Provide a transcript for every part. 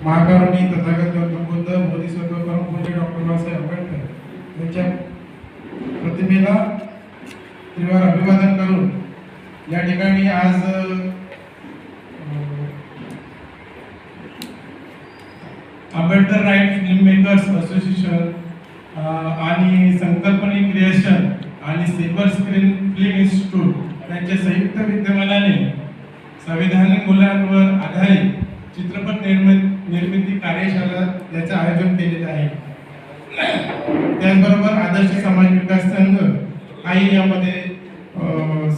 महाकारुणी तथागत गौतम बुद्ध बोधिसत्व परमपूज्य डॉक्टर बाबासाहेब आंबेडकर यांच्या प्रतिमेला त्रिवार अभिवादन करून या ठिकाणी आज Ambedkar right film makers association आणि संकल्पनी क्रिएशन आणि सिल्वर स्क्रीन फिल्म इन्स्टिट्यूट यांच्या संयुक्त विद्यमानाने संविधानिक मूल्यांवर आधारित चित्रपट निर्मिती कार्यशाला याचे आयोजन केलेले आहे। त्याचबरोबर आदर्श समाज विकास संघ काही यामध्ये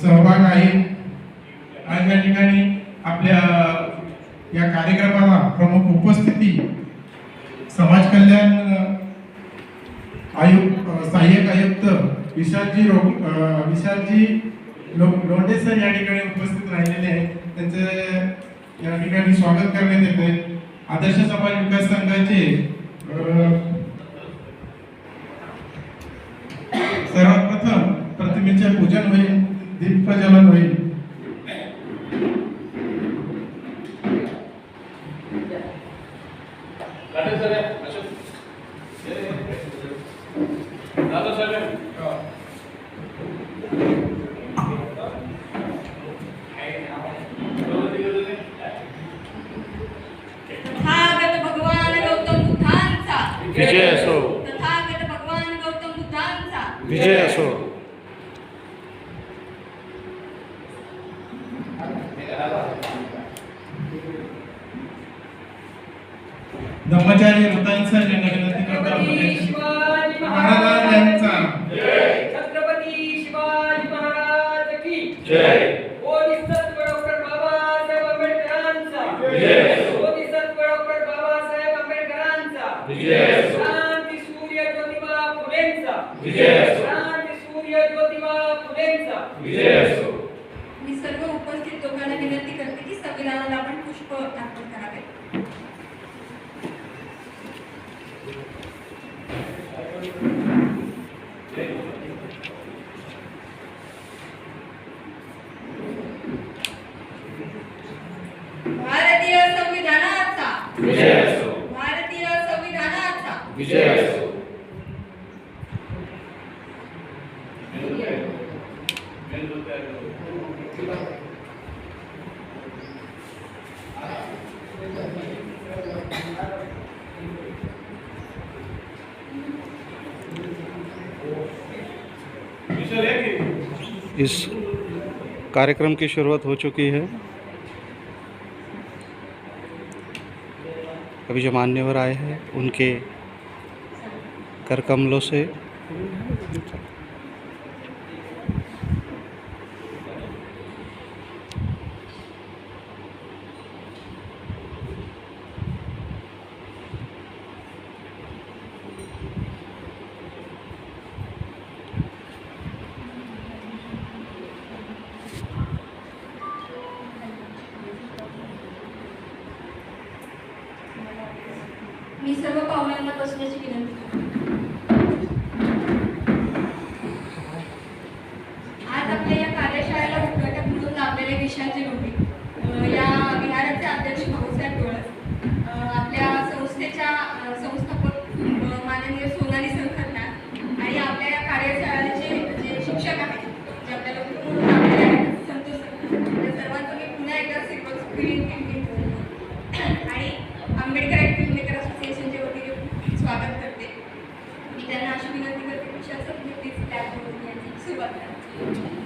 सहभाग आहे। आज या ठिकाणी आपल्या या कार्यक्रमाला प्रमुख उपस्थिती समाज कल्याण आयुक्त सहाय्यक आयुक्त विशालजी लोंढे सर या ठिकाणी उपस्थित राहिलेले आहेत। त्यांचे या ठिकाणी स्वागत करण्यात येते। आदर्श समाज विकास संघाचे सर्वात प्रथम प्रतिमेचे पूजन होईल, दीप प्रज्वलन होईल। विजय असो, तथागत भगवान गौतम बुद्धांचा विजय असो। धम्मचारी वृत्तांचा जनगणती करता महाराज यांचा जय, छत्रपती शिवाजी महाराज की जय, बोधिसत्व डॉक्टर बाबासाहेब आंबेडकरांचा विजय, बोधिसत्व डॉक्टर बाबासाहेब आंबेडकरांचा विजय, क्रांती सूर्य ज्योतिबा फुलेंचा विजय, क्रांती सूर्य ज्योतिबा फुलेंचा विजय। मी सर्व उपस्थित लोकांना विनंती करते की संविधानाला आपण पुष्प अर्पण करावे। भारतीय संविधानाचा विजय असो, भारतीय संविधानाचा विजय असो। इस कार्यक्रम की शुरुआत हो चुकी है। अभी जो मान्यवर आए हैं उनके कर कमलों से मी सर्व पाहुण्यांना बसण्याची विनंती करते। आज आपल्या या कार्यशाळेला उद्घाटक म्हणून लाभलेले विशालजी लोंढे या विहाराचे अध्यक्ष भाऊसाहेब डोळस, आपल्या संस्थेच्या संस्थापक माननीय सोनाली सरखन्ना आणि आपल्या या कार्यशाळेचे जे शिक्षक आहेत जे आपल्याला खूप लाभलेले आहेत संतोष सर, त्या सर्वांचं मी पुन्हा एकदा स्क्रीन आणि आंबेडकर फिल्म मेकर असोसिएशनच्या वतीने स्वागत करते। मी त्यांना अशी विनंती करते की शासन प्लीज सुरुवात करा।